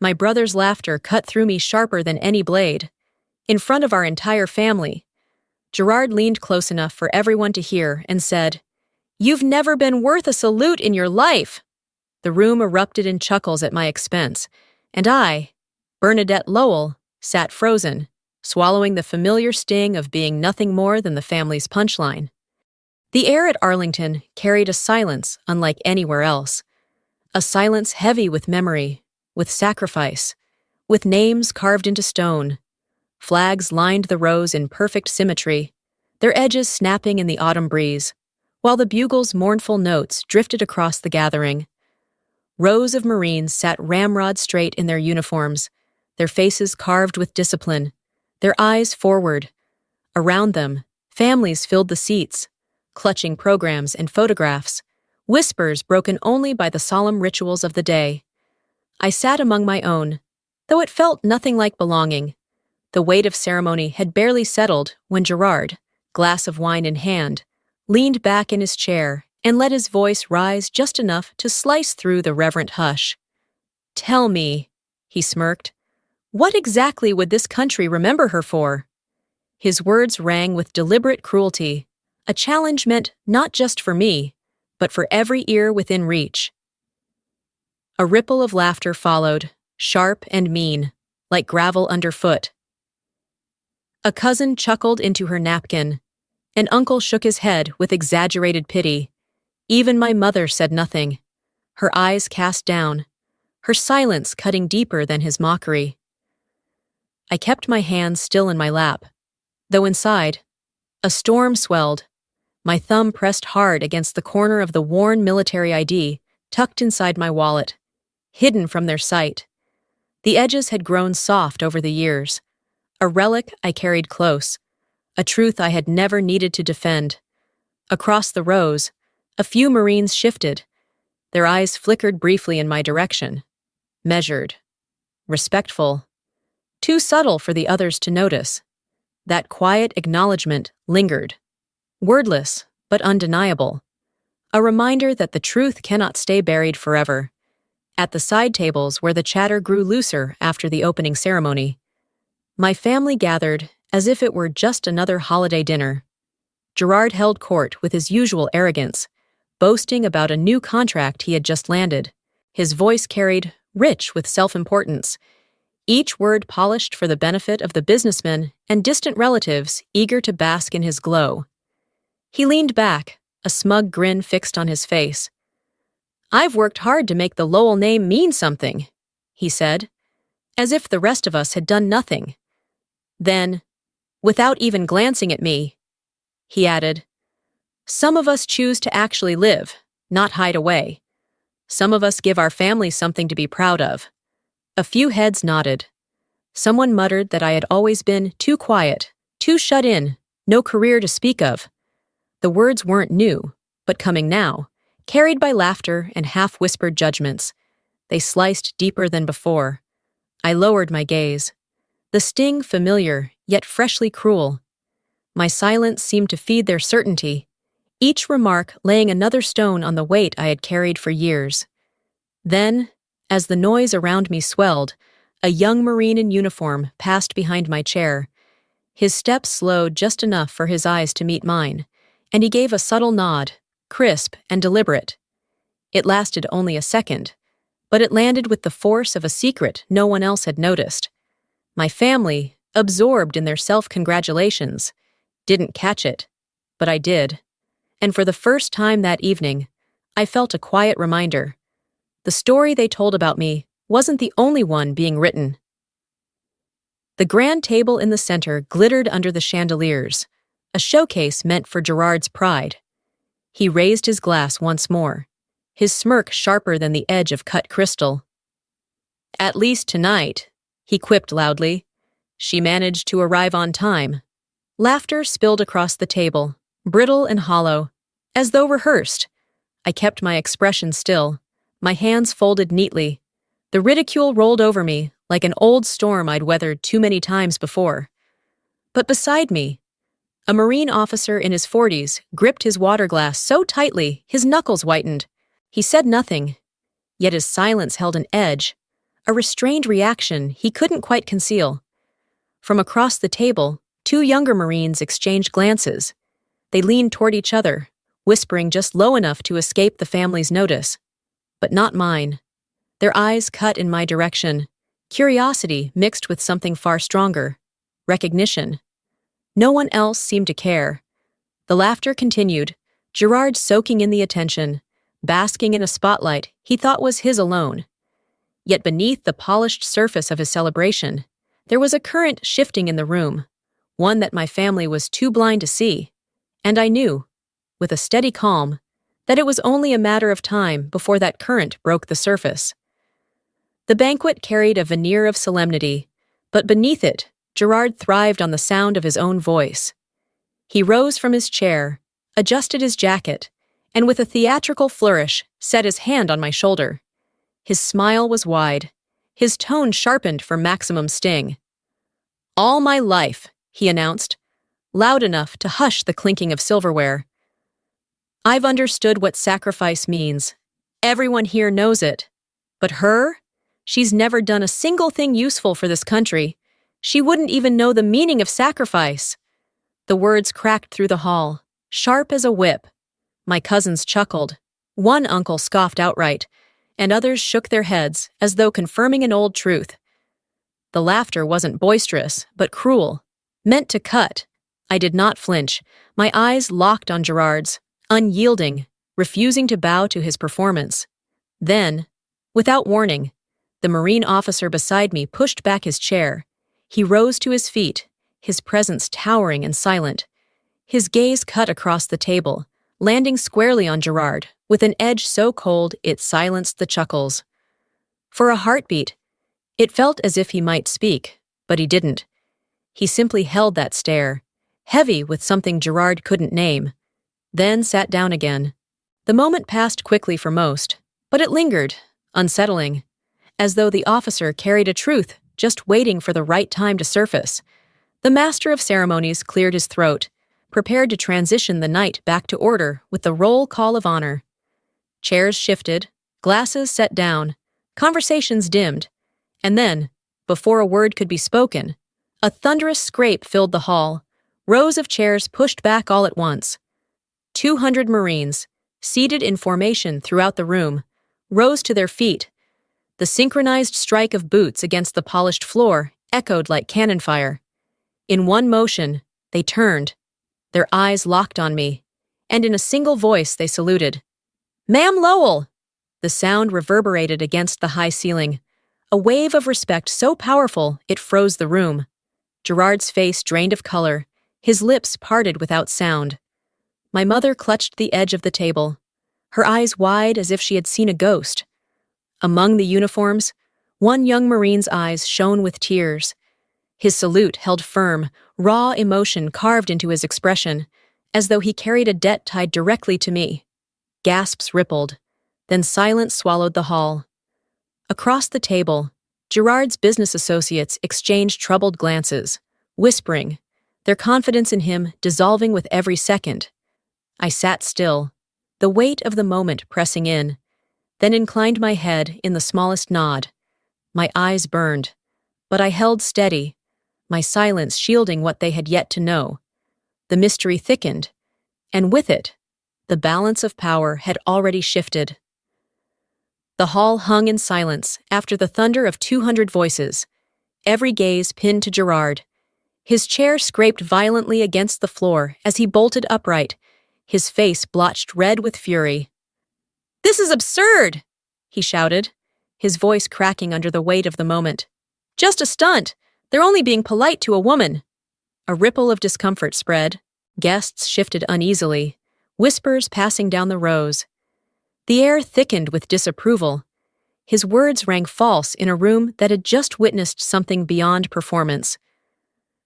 My brother's laughter cut through me sharper than any blade. In front of our entire family, Gerard leaned close enough for everyone to hear and said, "You've never been worth a salute in your life!" The room erupted in chuckles at my expense, and I, Bernadette Lowell, sat frozen, swallowing the familiar sting of being nothing more than the family's punchline. The air at Arlington carried a silence unlike anywhere else, a silence heavy with memory, with sacrifice, with names carved into stone. Flags lined the rows in perfect symmetry, their edges snapping in the autumn breeze, while the bugle's mournful notes drifted across the gathering. Rows of Marines sat ramrod straight in their uniforms, their faces carved with discipline, their eyes forward. Around them, families filled the seats, clutching programs and photographs, whispers broken only by the solemn rituals of the day. I sat among my own, though it felt nothing like belonging. The weight of ceremony had barely settled when Gerard, glass of wine in hand, leaned back in his chair and let his voice rise just enough to slice through the reverent hush. "Tell me," he smirked, "what exactly would this country remember her for?" His words rang with deliberate cruelty, a challenge meant not just for me, but for every ear within reach. A ripple of laughter followed, sharp and mean, like gravel underfoot. A cousin chuckled into her napkin. An uncle shook his head with exaggerated pity. Even my mother said nothing, her eyes cast down, her silence cutting deeper than his mockery. I kept my hands still in my lap, though inside, a storm swelled. My thumb pressed hard against the corner of the worn military ID tucked inside my wallet, hidden from their sight. The edges had grown soft over the years, a relic I carried close, a truth I had never needed to defend. Across the rows, a few Marines shifted. Their eyes flickered briefly in my direction. Measured. Respectful. Too subtle for the others to notice. That quiet acknowledgement lingered. Wordless, but undeniable. A reminder that the truth cannot stay buried forever. At the side tables where the chatter grew looser after the opening ceremony, my family gathered as if it were just another holiday dinner. Gerard held court with his usual arrogance, boasting about a new contract he had just landed. His voice carried, rich with self-importance, each word polished for the benefit of the businessmen and distant relatives eager to bask in his glow. He leaned back, a smug grin fixed on his face. "I've worked hard to make the Lowell name mean something," he said, as if the rest of us had done nothing. Then, without even glancing at me, he added, "Some of us choose to actually live, not hide away. Some of us give our families something to be proud of." A few heads nodded. Someone muttered that I had always been too quiet, too shut in, no career to speak of. The words weren't new, but coming now, carried by laughter and half-whispered judgments. They sliced deeper than before. I lowered my gaze. The sting familiar, yet freshly cruel. My silence seemed to feed their certainty, each remark laying another stone on the weight I had carried for years. Then, as the noise around me swelled, a young Marine in uniform passed behind my chair. His steps slowed just enough for his eyes to meet mine, and he gave a subtle nod, crisp and deliberate. It lasted only a second, but it landed with the force of a secret no one else had noticed. My family, absorbed in their self-congratulations, didn't catch it, but I did. And for the first time that evening, I felt a quiet reminder. The story they told about me wasn't the only one being written. The grand table in the center glittered under the chandeliers, a showcase meant for Gerard's pride. He raised his glass once more, his smirk sharper than the edge of cut crystal. "At least tonight," he quipped loudly. "She managed to arrive on time." Laughter spilled across the table, brittle and hollow, as though rehearsed. I kept my expression still, my hands folded neatly. The ridicule rolled over me like an old storm I'd weathered too many times before. But beside me, a Marine officer in his 40s gripped his water glass so tightly his knuckles whitened. He said nothing, yet his silence held an edge, a restrained reaction he couldn't quite conceal. From across the table, two younger Marines exchanged glances. They leaned toward each other, whispering just low enough to escape the family's notice. But not mine. Their eyes cut in my direction, curiosity mixed with something far stronger, recognition. No one else seemed to care. The laughter continued, Gerard soaking in the attention, basking in a spotlight he thought was his alone. Yet beneath the polished surface of his celebration, there was a current shifting in the room, one that my family was too blind to see, and I knew, with a steady calm, that it was only a matter of time before that current broke the surface. The banquet carried a veneer of solemnity, but beneath it, Gerard thrived on the sound of his own voice. He rose from his chair, adjusted his jacket, and with a theatrical flourish, set his hand on my shoulder. His smile was wide, his tone sharpened for maximum sting. "All my life," he announced, loud enough to hush the clinking of silverware. "I've understood what sacrifice means. Everyone here knows it. But her? She's never done a single thing useful for this country. She wouldn't even know the meaning of sacrifice." The words cracked through the hall, sharp as a whip. My cousins chuckled. One uncle scoffed outright, and others shook their heads as though confirming an old truth. The laughter wasn't boisterous, but cruel, meant to cut. I did not flinch, my eyes locked on Gerard's, unyielding, refusing to bow to his performance. Then, without warning, the Marine officer beside me pushed back his chair. He rose to his feet, his presence towering and silent. His gaze cut across the table, landing squarely on Gerard, with an edge so cold it silenced the chuckles. For a heartbeat, it felt as if he might speak, but he didn't. He simply held that stare, heavy with something Gerard couldn't name, then sat down again. The moment passed quickly for most, but it lingered, unsettling, as though the officer carried a truth just waiting for the right time to surface. The master of ceremonies cleared his throat, prepared to transition the night back to order with the roll call of honor. Chairs shifted, glasses set down, conversations dimmed, and then, before a word could be spoken, a thunderous scrape filled the hall, rows of chairs pushed back all at once. 200 Marines, seated in formation throughout the room, rose to their feet. The synchronized strike of boots against the polished floor echoed like cannon fire. In one motion, they turned, their eyes locked on me, and in a single voice they saluted. "Ma'am Lowell!" The sound reverberated against the high ceiling, a wave of respect so powerful it froze the room. Gerard's face drained of color, his lips parted without sound. My mother clutched the edge of the table, her eyes wide as if she had seen a ghost. Among the uniforms, one young Marine's eyes shone with tears. His salute held firm, raw emotion carved into his expression, as though he carried a debt tied directly to me. Gasps rippled, then silence swallowed the hall. Across the table, Gerard's business associates exchanged troubled glances, whispering, their confidence in him dissolving with every second. I sat still, the weight of the moment pressing in, then inclined my head in the smallest nod. My eyes burned, but I held steady, my silence shielding what they had yet to know. The mystery thickened, and with it, the balance of power had already shifted. The hall hung in silence after the thunder of 200 voices, every gaze pinned to Gerard. His chair scraped violently against the floor as he bolted upright, his face blotched red with fury. "This is absurd!" he shouted, his voice cracking under the weight of the moment. "Just a stunt! They're only being polite to a woman." A ripple of discomfort spread. Guests shifted uneasily, whispers passing down the rows. The air thickened with disapproval. His words rang false in a room that had just witnessed something beyond performance.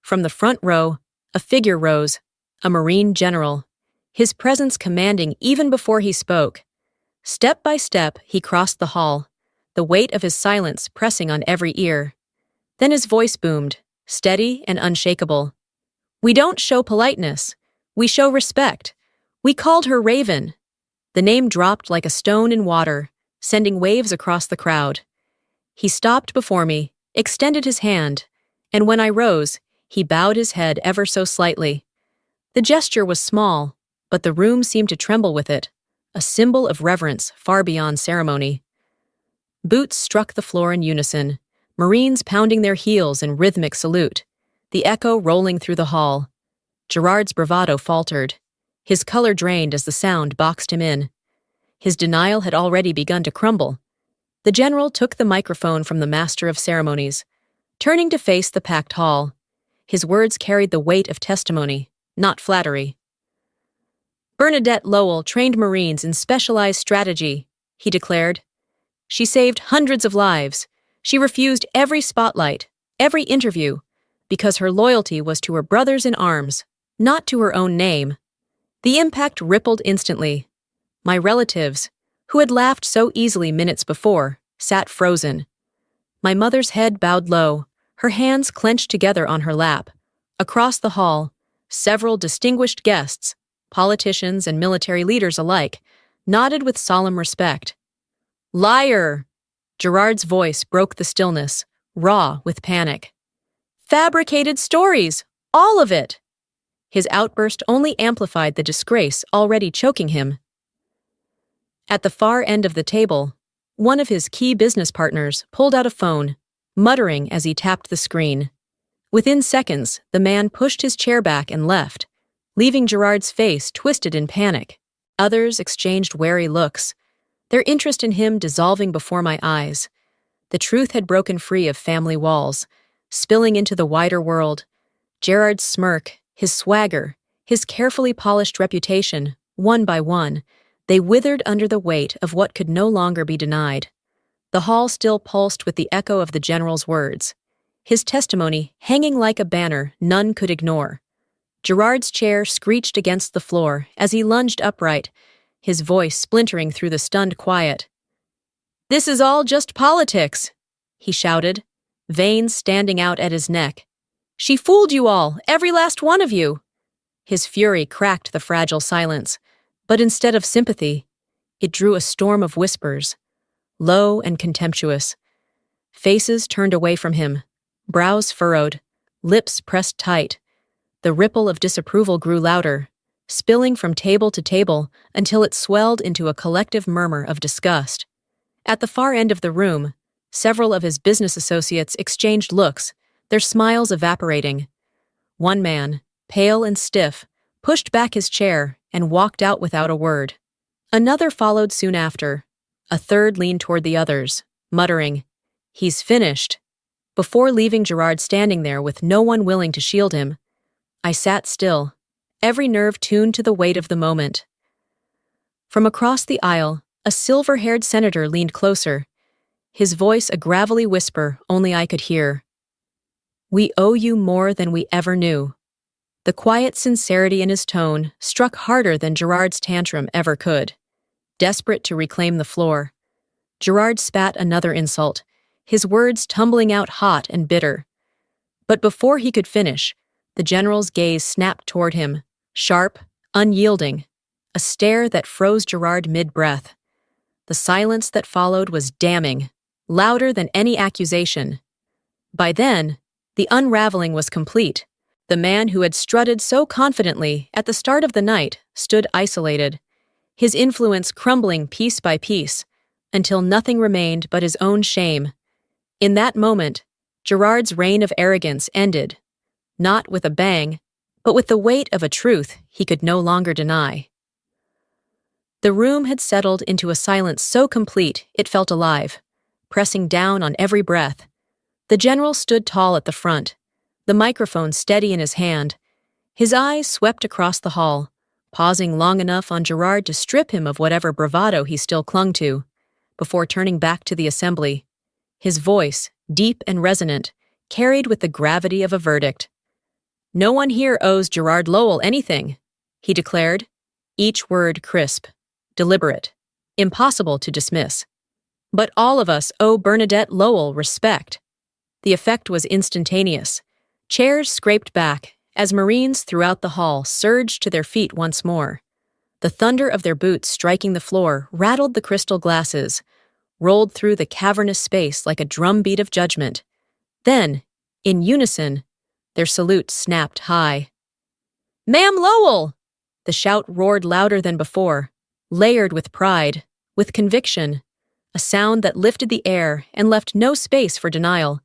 From the front row, a figure rose, a Marine general, his presence commanding even before he spoke. Step by step, he crossed the hall, the weight of his silence pressing on every ear. Then his voice boomed, steady and unshakable. "We don't show politeness. We show respect. We called her Raven." The name dropped like a stone in water, sending waves across the crowd. He stopped before me, extended his hand, and when I rose, he bowed his head ever so slightly. The gesture was small, but the room seemed to tremble with it, a symbol of reverence far beyond ceremony. Boots struck the floor in unison, Marines pounding their heels in rhythmic salute, the echo rolling through the hall. Gerard's bravado faltered. His color drained as the sound boxed him in. His denial had already begun to crumble. The general took the microphone from the master of ceremonies, turning to face the packed hall. His words carried the weight of testimony, not flattery. Bernadette Lowell trained Marines in specialized strategy, he declared. She saved hundreds of lives. She refused every spotlight, every interview, because her loyalty was to her brothers in arms, not to her own name. The impact rippled instantly. My relatives, who had laughed so easily minutes before, sat frozen. My mother's head bowed low, her hands clenched together on her lap. Across the hall, several distinguished guests, politicians and military leaders alike, nodded with solemn respect. Liar! Gerard's voice broke the stillness, raw with panic. Fabricated stories! All of it! His outburst only amplified the disgrace already choking him. At the far end of the table, one of his key business partners pulled out a phone, muttering as he tapped the screen. Within seconds, the man pushed his chair back and left, leaving Gerard's face twisted in panic. Others exchanged wary looks, their interest in him dissolving before my eyes. The truth had broken free of family walls, spilling into the wider world. Gerard's smirk, his swagger, his carefully polished reputation, one by one, they withered under the weight of what could no longer be denied. The hall still pulsed with the echo of the general's words, his testimony hanging like a banner none could ignore. Gerard's chair screeched against the floor as he lunged upright, his voice splintering through the stunned quiet. "This is all just politics," he shouted, veins standing out at his neck. "She fooled you all, every last one of you." His fury cracked the fragile silence, but instead of sympathy, it drew a storm of whispers, low and contemptuous. Faces turned away from him, brows furrowed, lips pressed tight. The ripple of disapproval grew louder, spilling from table to table until it swelled into a collective murmur of disgust. At the far end of the room, several of his business associates exchanged looks, their smiles evaporating. One man, pale and stiff, pushed back his chair and walked out without a word. Another followed soon after. A third leaned toward the others, muttering, "He's finished." Before leaving Gerard standing there with no one willing to shield him, I sat still, every nerve tuned to the weight of the moment. From across the aisle, a silver-haired senator leaned closer, his voice a gravelly whisper only I could hear. "We owe you more than we ever knew." The quiet sincerity in his tone struck harder than Gerard's tantrum ever could. Desperate to reclaim the floor, Gerard spat another insult, his words tumbling out hot and bitter. But before he could finish, the general's gaze snapped toward him, sharp, unyielding, a stare that froze Gerard mid-breath. The silence that followed was damning, louder than any accusation. By then, the unraveling was complete. The man who had strutted so confidently at the start of the night stood isolated, his influence crumbling piece by piece, until nothing remained but his own shame. In that moment, Gerard's reign of arrogance ended, not with a bang, but with the weight of a truth he could no longer deny. The room had settled into a silence so complete it felt alive, pressing down on every breath. The general stood tall at the front, the microphone steady in his hand. His eyes swept across the hall, pausing long enough on Gerard to strip him of whatever bravado he still clung to, before turning back to the assembly. His voice, deep and resonant, carried with the gravity of a verdict. "No one here owes Gerard Lowell anything," he declared, each word crisp, deliberate, impossible to dismiss. "But all of us owe Bernadette Lowell respect." The effect was instantaneous. Chairs scraped back as Marines throughout the hall surged to their feet once more. The thunder of their boots striking the floor rattled the crystal glasses. rolled through the cavernous space like a drumbeat of judgment. Then, in unison, their salute snapped high. "Ma'am Lowell!" The shout roared louder than before, layered with pride, with conviction, a sound that lifted the air and left no space for denial.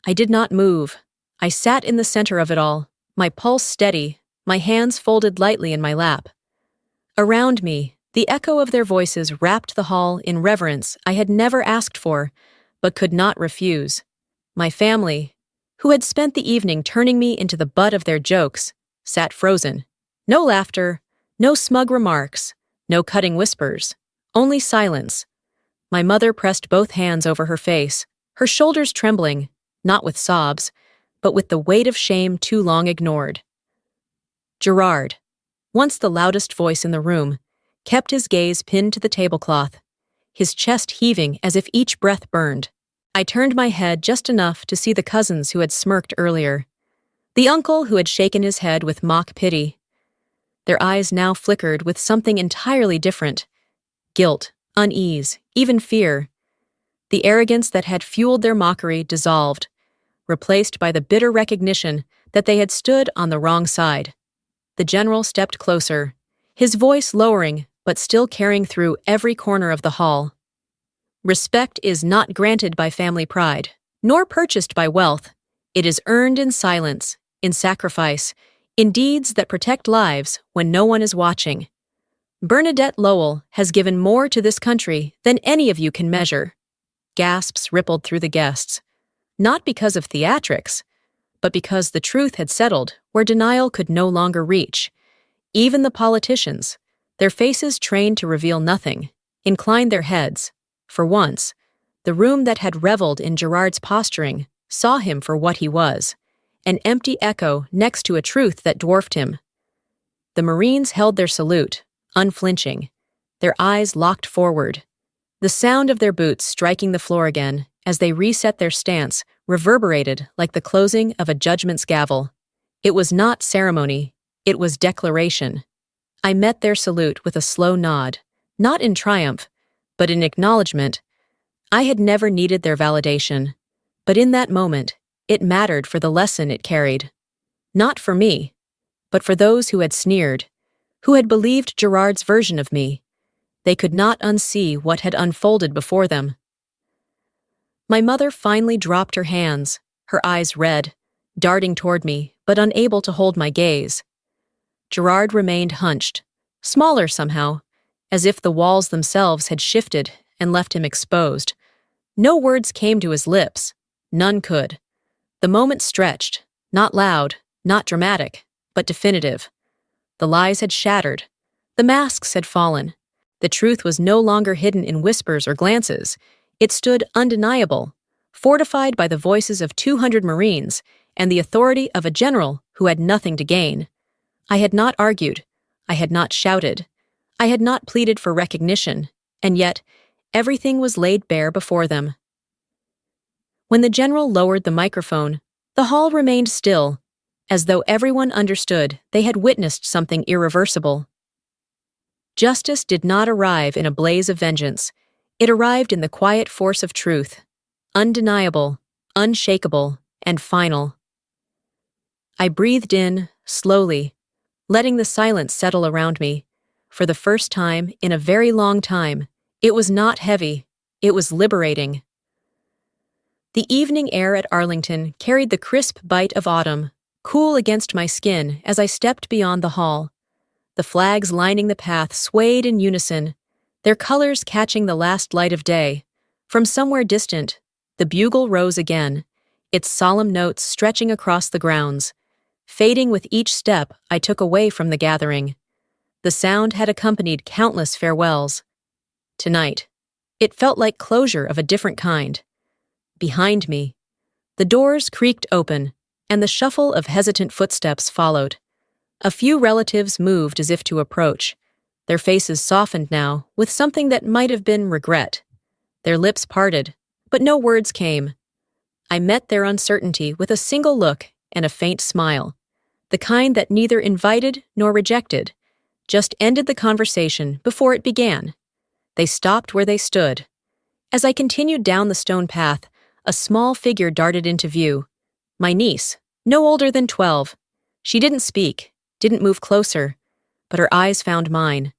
I did not move. I sat in the center of it all, my pulse steady, my hands folded lightly in my lap. Around me, the echo of their voices wrapped the hall in reverence I had never asked for, but could not refuse. My family, who had spent the evening turning me into the butt of their jokes, sat frozen. No laughter, no smug remarks, no cutting whispers, only silence. My mother pressed both hands over her face, her shoulders trembling, not with sobs, but with the weight of shame too long ignored. Gerard, once the loudest voice in the room, kept his gaze pinned to the tablecloth, his chest heaving as if each breath burned. I turned my head just enough to see the cousins who had smirked earlier, the uncle who had shaken his head with mock pity. Their eyes now flickered with something entirely different: guilt, unease, even fear. The arrogance that had fueled their mockery dissolved, replaced by the bitter recognition that they had stood on the wrong side. The general stepped closer, his voice lowering but still carrying through every corner of the hall. Respect is not granted by family pride, nor purchased by wealth. It is earned in silence, in sacrifice, in deeds that protect lives when no one is watching. Bernadette Lowell has given more to this country than any of you can measure. Gasps rippled through the guests, not because of theatrics, but because the truth had settled where denial could no longer reach. Even the politicians, their faces trained to reveal nothing, inclined their heads. For once, the room that had reveled in Gerard's posturing saw him for what he was, an empty echo next to a truth that dwarfed him. The Marines held their salute, unflinching, their eyes locked forward. The sound of their boots striking the floor again as they reset their stance reverberated like the closing of a judgment's gavel. It was not ceremony, it was declaration. I met their salute with a slow nod, not in triumph, but in acknowledgement. I had never needed their validation, but in that moment, it mattered for the lesson it carried. Not for me, but for those who had sneered, who had believed Gerard's version of me. They could not unsee what had unfolded before them. My mother finally dropped her hands, her eyes red, darting toward me, but unable to hold my gaze. Gerard remained hunched, smaller somehow, as if the walls themselves had shifted and left him exposed. No words came to his lips, none could. The moment stretched, not loud, not dramatic, but definitive. The lies had shattered, the masks had fallen. The truth was no longer hidden in whispers or glances. It stood undeniable, fortified by the voices of 200 Marines and the authority of a general who had nothing to gain. I had not argued. I had not shouted. I had not pleaded for recognition, and yet everything was laid bare before them. When the general lowered the microphone, the hall remained still, as though everyone understood they had witnessed something irreversible. Justice did not arrive in a blaze of vengeance. It arrived in the quiet force of truth, undeniable, unshakable, and final. I breathed in, slowly, letting the silence settle around me. For the first time in a very long time, it was not heavy, it was liberating. The evening air at Arlington carried the crisp bite of autumn, cool against my skin as I stepped beyond the hall. The flags lining the path swayed in unison, their colors catching the last light of day. From somewhere distant, the bugle rose again, its solemn notes stretching across the grounds, fading with each step I took away from the gathering. The sound had accompanied countless farewells. Tonight, it felt like closure of a different kind. Behind me, the doors creaked open, and the shuffle of hesitant footsteps followed. A few relatives moved as if to approach, their faces softened now with something that might have been regret. Their lips parted, but no words came. I met their uncertainty with a single look and a faint smile, the kind that neither invited nor rejected, just ended the conversation before it began. They stopped where they stood, As I continued down the stone path, a small figure darted into view. My niece, no older than 12. She didn't speak, didn't move closer, but her eyes found mine.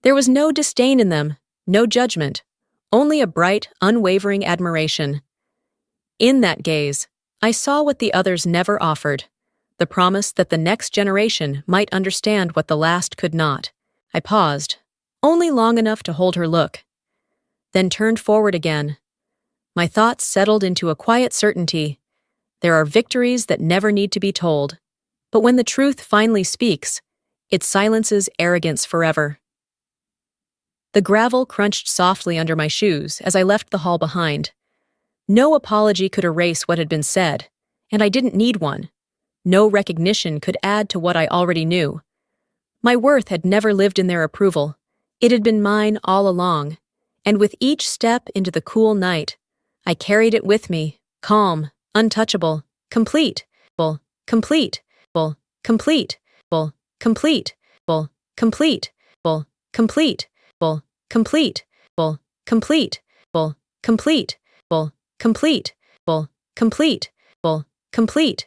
There was no disdain in them, no judgment, only a bright, unwavering admiration. In that gaze, I saw what the others never offered, the promise that the next generation might understand what the last could not. I paused, only long enough to hold her look, then turned forward again. My thoughts settled into a quiet certainty. There are victories that never need to be told, but when the truth finally speaks, it silences arrogance forever. The gravel crunched softly under my shoes as I left the hall behind. No apology could erase what had been said, and I didn't need one. No recognition could add to what I already knew. My worth had never lived in their approval. It had been mine all along, and with each step into the cool night, I carried it with me, calm, untouchable, complete, complete, complete, complete, complete, complete, complete, complete, complete, complete, complete, complete,